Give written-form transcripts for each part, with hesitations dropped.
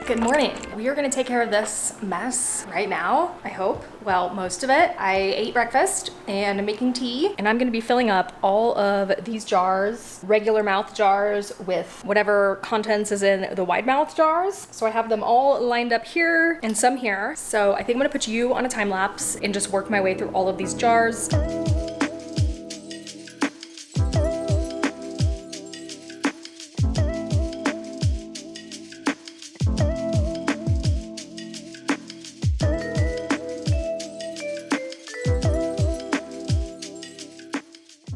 Good morning. We are gonna take care of this mess right now, I hope. Well, most of it. I ate breakfast and I'm making tea, and I'm gonna be filling up all of these jars, regular mouth jars, with whatever contents is in the wide mouth jars. So I have them all lined up here and some here. So I think I'm gonna put you on a time lapse and just work my way through all of these jars.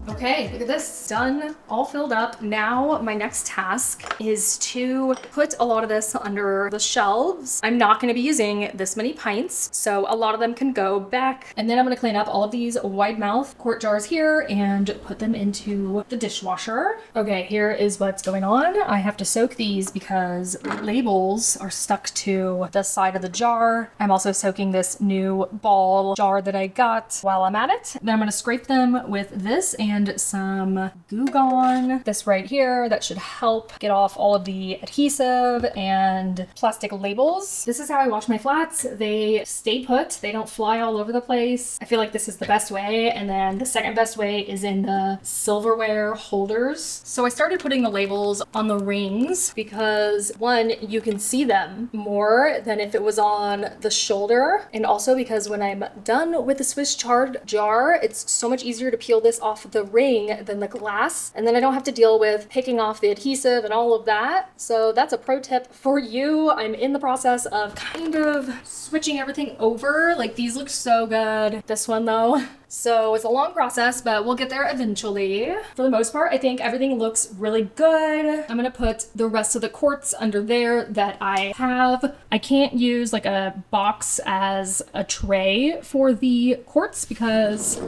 Okay, look at this, done, all filled up. Now my next task is to put a lot of this under the shelves. I'm not gonna be using this many pints, so a lot of them can go back. And then I'm gonna clean up all of these wide mouth quart jars here and put them into the dishwasher. Okay, here is what's going on. I have to soak these because labels are stuck to the side of the jar. I'm also soaking this new ball jar that I got while I'm at it. Then I'm gonna scrape them with this and some Goo Gone. This right here, that should help get off all of the adhesive and plastic labels. This is how I wash my flats. They stay put, they don't fly all over the place. I feel like this is the best way. And then the second best way is in the silverware holders. So I started putting the labels on the rings because one, you can see them more than if it was on the shoulder. And also because when I'm done with the Swiss chard jar, it's so much easier to peel this off the ring than the glass, and then I don't have to deal with picking off the adhesive and all of that. So that's a pro tip for you. I'm in the process of kind of switching everything over. Like, these look so good. This one though, so it's a long process, but we'll get there eventually. For the most part, I think everything looks really good. I'm gonna put the rest of the quarts under there that I have. I can't use like a box as a tray for the quarts because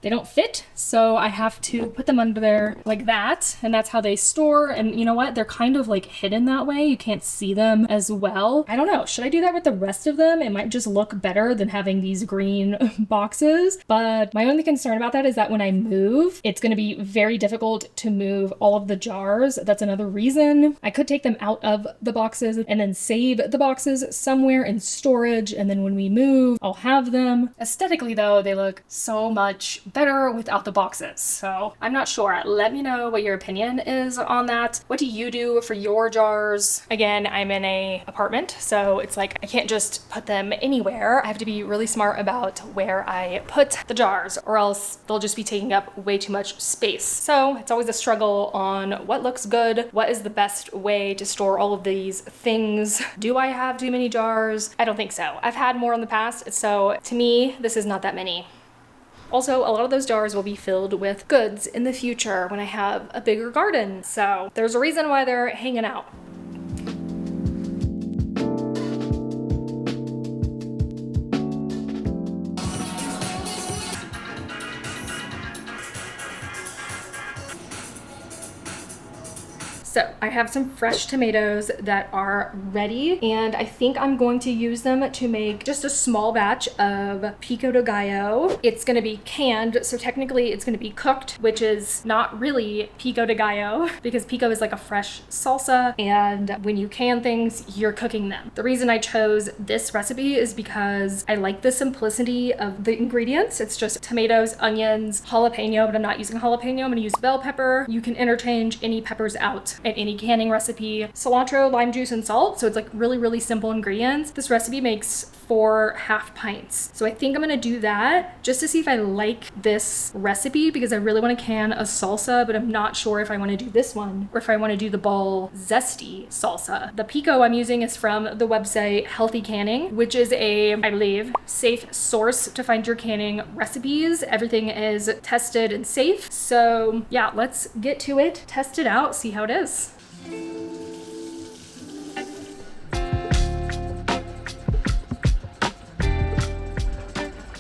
they don't fit, so I have to put them under there like that, and that's how they store. And you know what? They're kind of like hidden that way. You can't see them as well. I don't know. Should I do that with the rest of them? It might just look better than having these green boxes. But my only concern about that is that when I move, it's going to be very difficult to move all of the jars. That's another reason. I could take them out of the boxes and then save the boxes somewhere in storage, and then when we move, I'll have them. Aesthetically though, they look so much better without the boxes. So I'm not sure. Let me know what your opinion is on that. What do you do for your jars? Again, I'm in a apartment, so it's like I can't just put them anywhere. I have to be really smart about where I put the jars, or else they'll just be taking up way too much space. So it's always a struggle on what looks good, what is the best way to store all of these things. Do I have too many jars? I don't think so. I've had more in the past, so to me, this is not that many. Also, a lot of those jars will be filled with goods in the future when I have a bigger garden. So there's a reason why they're hanging out. So I have some fresh tomatoes that are ready, and I think I'm going to use them to make just a small batch of pico de gallo. It's gonna be canned, so technically it's gonna be cooked, which is not really pico de gallo because pico is like a fresh salsa, and when you can things, you're cooking them. The reason I chose this recipe is because I like the simplicity of the ingredients. It's just tomatoes, onions, jalapeno, but I'm not using jalapeno. I'm gonna use bell pepper. You can interchange any peppers out in any canning recipe. Cilantro, lime juice, and salt. So it's like really, really simple ingredients. This recipe makes 4 half pints. So I think I'm gonna do that just to see if I like this recipe, because I really want to can a salsa, but I'm not sure if I want to do this one or if I want to do the ball zesty salsa. The pico I'm using is from the website Healthy Canning, which is a, I believe, safe source to find your canning recipes. Everything is tested and safe. So yeah, let's get to it, test it out, see how it is.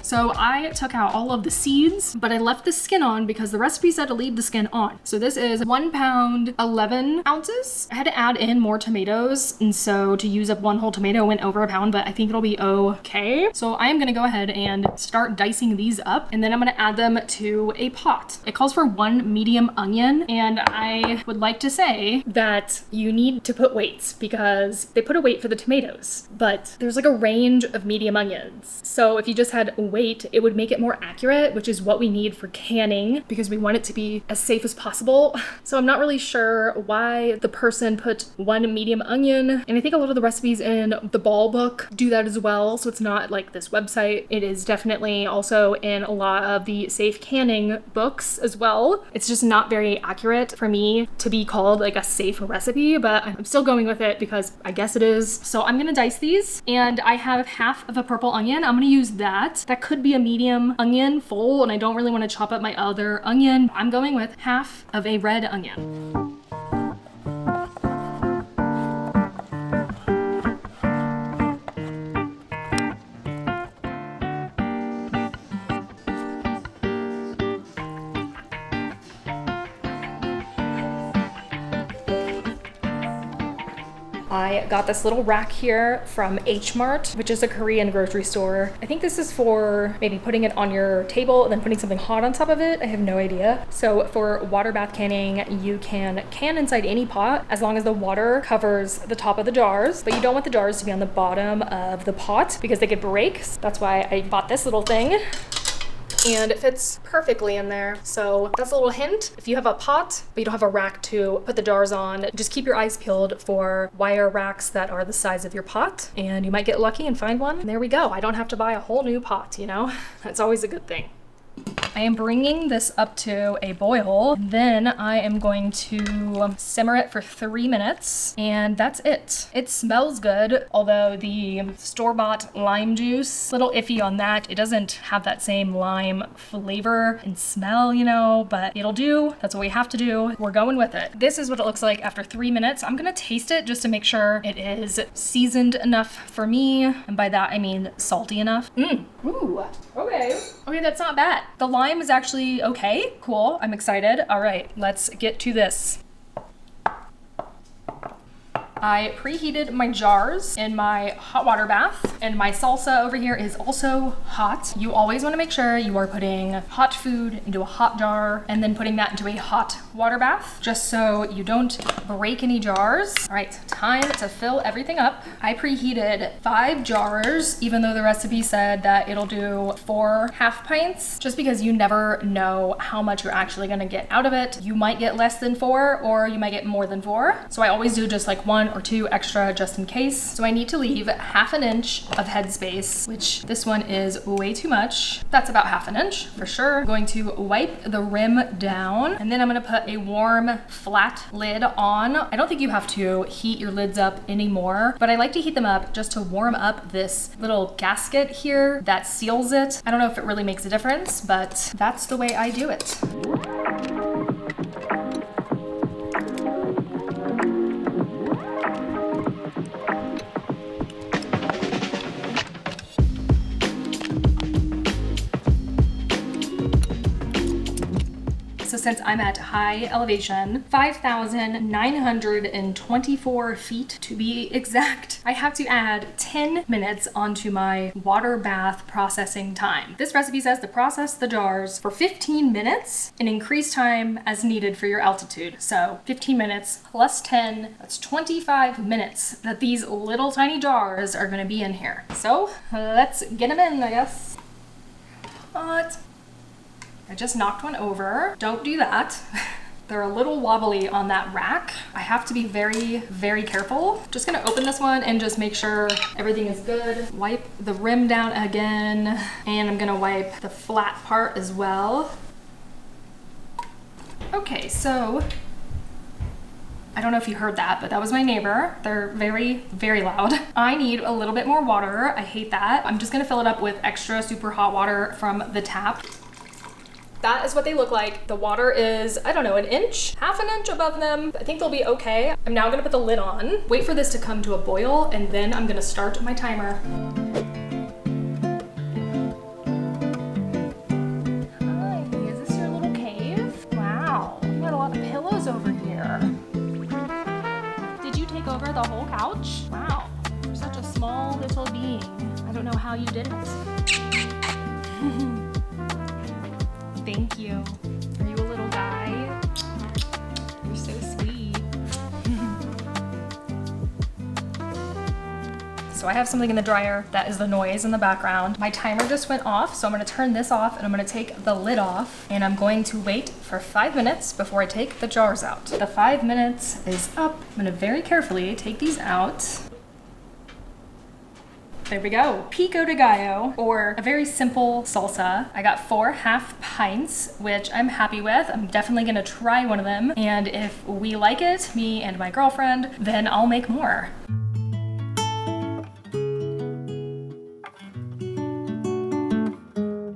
So I took out all of the seeds, but I left the skin on because the recipe said to leave the skin on. So this is 1 pound, 11 ounces. I had to add in more tomatoes, and so to use up 1 whole tomato went over a pound, but I think it'll be okay. So I am gonna go ahead and start dicing these up, and then I'm gonna add them to a pot. It calls for 1 medium onion, and I would like to say that you need to put weights because they put a weight for the tomatoes, but there's like a range of medium onions. So if you just had weight, it would make it more accurate, which is what we need for canning because we want it to be as safe as possible. So I'm not really sure why the person put 1 medium onion, and I think a lot of the recipes in the ball book do that as well. So it's not like this website. It is definitely also in a lot of the safe canning books as well. It's just not very accurate for me to be called like a safe recipe, but I'm still going with it because I guess it is. So I'm gonna dice these, and I have half of a purple onion. I'm gonna use that. That could be a medium onion full, and I don't really want to chop up my other onion. I'm going with half of a red onion. I got this little rack here from H Mart, which is a Korean grocery store. I think this is for maybe putting it on your table and then putting something hot on top of it. I have no idea. So for water bath canning, you can can inside any pot as long as the water covers the top of the jars, but you don't want the jars to be on the bottom of the pot because they could break. That's why I bought this little thing. And it fits perfectly in there. So that's a little hint. If you have a pot, but you don't have a rack to put the jars on, just keep your eyes peeled for wire racks that are the size of your pot, and you might get lucky and find one. And there we go. I don't have to buy a whole new pot, you know? That's always a good thing. I am bringing this up to a boil. Then I am going to simmer it for 3 minutes, and that's it. It smells good, although the store-bought lime juice, a little iffy on that. It doesn't have that same lime flavor and smell, you know, but it'll do. That's what we have to do. We're going with it. This is what it looks like after 3 minutes. I'm gonna taste it just to make sure it is seasoned enough for me, and by that I mean salty enough. Ooh, okay. Okay, that's not bad. The lime is actually okay. Cool. I'm excited. All right, let's get to this. I preheated my jars in my hot water bath, and my salsa over here is also hot. You always want to make sure you are putting hot food into a hot jar and then putting that into a hot water bath, just so you don't break any jars. All right, time to fill everything up. I preheated 5 jars, even though the recipe said that it'll do 4 half pints, just because you never know how much you're actually gonna get out of it. You might get less than 4, or you might get more than 4. So I always do just like 1 or 2 extra just in case. So I need to leave 1/2 inch of headspace, which this one is way too much. That's about 1/2 inch for sure. I'm going to wipe the rim down, and then I'm gonna put a warm flat lid on. I don't think you have to heat your lids up anymore, but I like to heat them up just to warm up this little gasket here that seals it. I don't know if it really makes a difference, but that's the way I do it. So since I'm at high elevation, 5,924 feet to be exact, I have to add 10 minutes onto my water bath processing time. This recipe says to process the jars for 15 minutes and increase time as needed for your altitude. So 15 minutes plus 10, that's 25 minutes that these little tiny jars are gonna be in here. So let's get them in, I guess. What? I just knocked one over. Don't do that. They're a little wobbly on that rack. I have to be very, very careful. Just gonna open this one and just make sure everything is good. Wipe the rim down again, and I'm gonna wipe the flat part as well. Okay, so I don't know if you heard that, but that was my neighbor. They're very, very loud. I need a little bit more water. I hate that. I'm just gonna fill it up with extra super hot water from the tap. That is what they look like. The water is, I don't know, 1 inch, 1/2 inch above them. I think they'll be okay. I'm now gonna put the lid on, wait for this to come to a boil, and then I'm gonna start my timer. the whole couch? Wow, you're such a small little being. I don't know how you did it. Thank you. Are you a little guy? You're so sweet. So I have something in the dryer. That is the noise in the background. My timer just went off, so I'm gonna turn this off and I'm gonna take the lid off and I'm going to wait for 5 minutes before I take the jars out. The 5 minutes is up. I'm gonna very carefully take these out. There we go. Pico de gallo, or a very simple salsa. I got 4 half pints, which I'm happy with. I'm definitely gonna try one of them. And if we like it, me and my girlfriend, then I'll make more.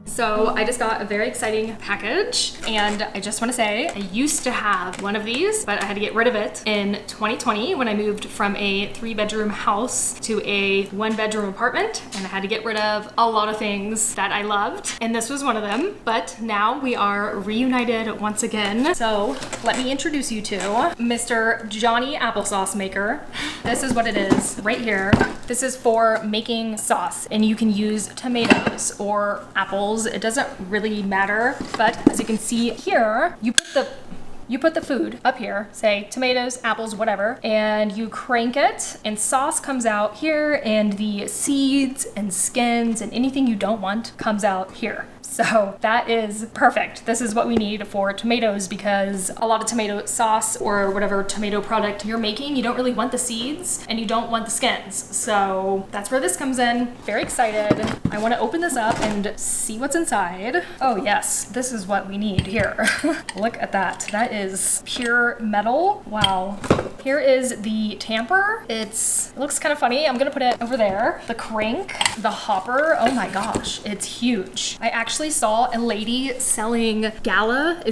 So I just got a very exciting package, and I just want to say I used to have one of these, but I had to get rid of it in 2020 when I moved from a 3-bedroom house to a 1-bedroom apartment, and I had to get rid of a lot of things that I loved, and this was one of them. But now we are reunited once again. So let me introduce you to Mr. Johnny Applesauce Maker. This is what it is right here. This is for making sauce, and you can use tomatoes or apples. It doesn't really matter, but as you can see here, you put the food up here, say tomatoes, apples, whatever, and you crank it and sauce comes out here, and the seeds and skins and anything you don't want comes out here. So that is perfect. This is what we need for tomatoes, because a lot of tomato sauce or whatever tomato product you're making, you don't really want the seeds and you don't want the skins. So that's where this comes in. Very excited. I want to open this up and see what's inside. Oh yes, this is what we need here. Look at that. That is pure metal. Wow. Here is the tamper. It looks kind of funny. I'm gonna put it over there. The crank, the hopper. Oh my gosh, it's huge. I actually saw a lady selling gala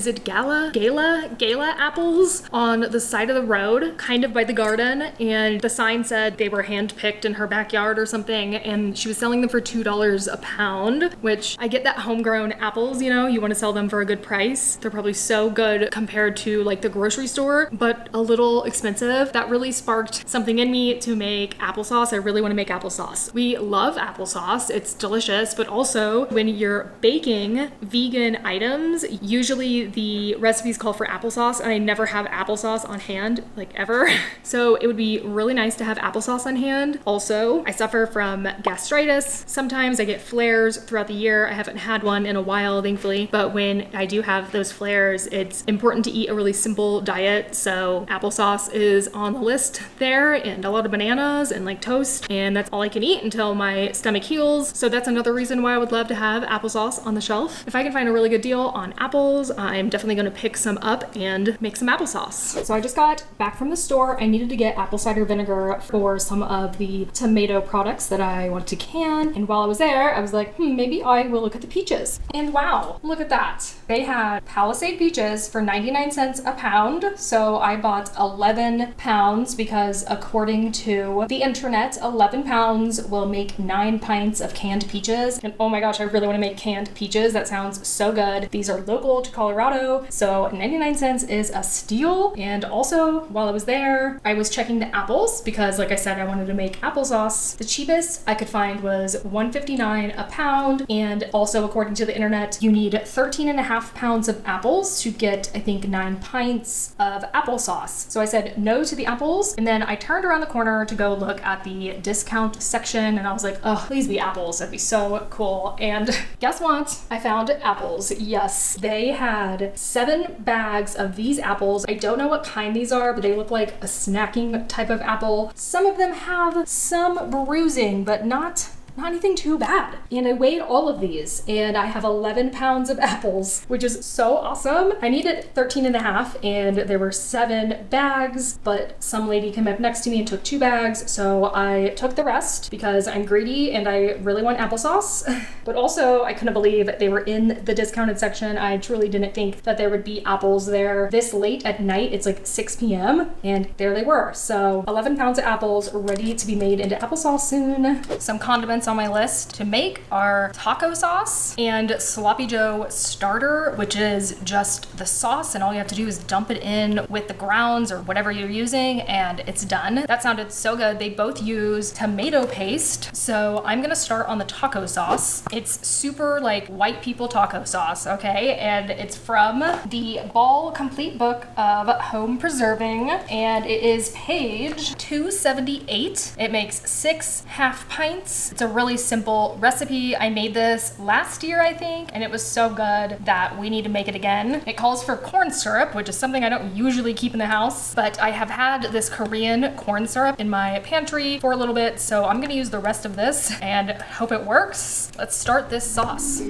apples on the side of the road, kind of by the garden, and the sign said they were hand-picked in her backyard or something, and she was selling them for $2 a pound, which I get that homegrown apples, you know, you want to sell them for a good price. They're probably so good compared to like the grocery store, but a little expensive. That really sparked something in me to make applesauce. I really want to make applesauce. We love applesauce. It's delicious, but also when you're baking vegan items, usually the recipes call for applesauce, and I never have applesauce on hand, like ever. So it would be really nice to have applesauce on hand. Also, I suffer from gastritis. Sometimes I get flares throughout the year. I haven't had one in a while, thankfully, but when I do have those flares, it's important to eat a really simple diet. So applesauce is on the list there, and a lot of bananas and like toast, and that's all I can eat until my stomach heals. So that's another reason why I would love to have applesauce on the shelf. If I can find a really good deal on apples, I'm definitely going to pick some up and make some applesauce. So I just got back from the store. I needed to get apple cider vinegar for some of the tomato products that I wanted to can, and while I was there, I was like, maybe I will look at the peaches. And wow, look at that. They had Palisade peaches for 99 cents a pound, so I bought 11 pounds because according to the internet, 11 pounds will make 9 pints of canned peaches. And oh my gosh, I really want to make canned peaches. That sounds so good. These are local to Colorado, so 99 cents is a steal. And also, while I was there, I was checking the apples because, like I said, I wanted to make applesauce. The cheapest I could find was $1.59 a pound, and also according to the internet, you need 13.5 pounds of apples to get, I think, 9 pints of applesauce. So I said no to the apples, and then I turned around the corner to go look at the discount section, and I was like, oh, please be apples. That'd be so cool. And guess what? I found apples. Yes, they had 7 bags of these apples. I don't know what kind these are, but they look like a snacking type of apple. Some of them have some bruising, but not anything too bad. And I weighed all of these, and I have 11 pounds of apples, which is so awesome. I needed 13.5, and there were 7 bags, but some lady came up next to me and took 2 bags, so I took the rest because I'm greedy and I really want applesauce. But also, I couldn't believe they were in the discounted section. I truly didn't think that there would be apples there this late at night. It's like 6 p.m. and there they were. So 11 pounds of apples ready to be made into applesauce soon. Some condiments on my list to make are taco sauce and sloppy joe starter, which is just the sauce, and all you have to do is dump it in with the grounds or whatever you're using, and it's done. That sounded so good. They both use tomato paste, so I'm gonna start on the taco sauce. It's super like white people taco sauce, okay? And it's from the Ball Complete Book of Home Preserving, and it is page 278. It makes 6 half pints. It's a really simple recipe. I made this last year, I think, and it was so good that we need to make it again. It calls for corn syrup, which is something I don't usually keep in the house, but I have had this Korean corn syrup in my pantry for a little bit, so I'm gonna use the rest of this and hope it works. Let's start this sauce.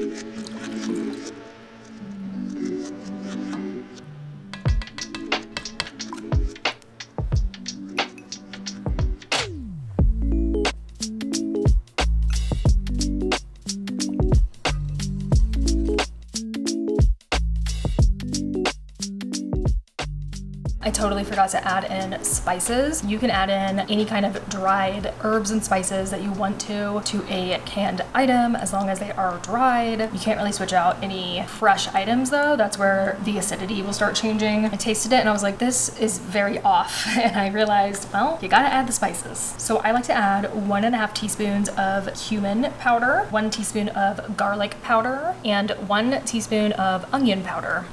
I totally forgot to add in spices. You can add in any kind of dried herbs and spices that you want to a canned item as long as they are dried. You can't really switch out any fresh items though. That's where the acidity will start changing. I tasted it and I was like, this is very off. And I realized, well, you gotta add the spices. So I like to add 1.5 teaspoons of cumin powder, 1 teaspoon of garlic powder, and 1 teaspoon of onion powder.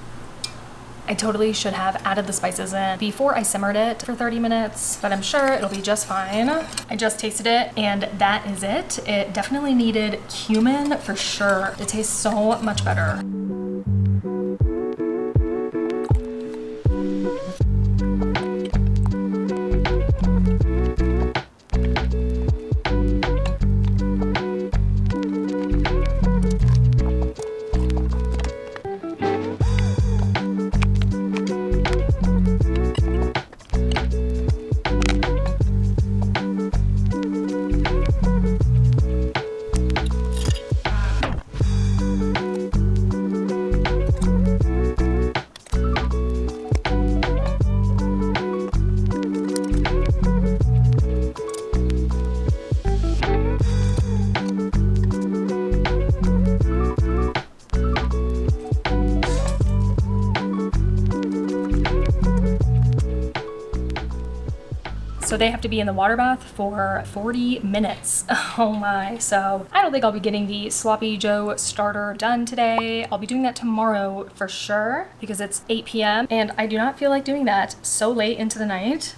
I totally should have added the spices in before I simmered it for 30 minutes, but I'm sure it'll be just fine. I just tasted it and that is it. It definitely needed cumin for sure. It tastes so much better. So they have to be in the water bath for 40 minutes. Oh my. So I don't think I'll be getting the sloppy joe starter done today. I'll be doing that tomorrow for sure because it's 8 p.m. and I do not feel like doing that so late into the night.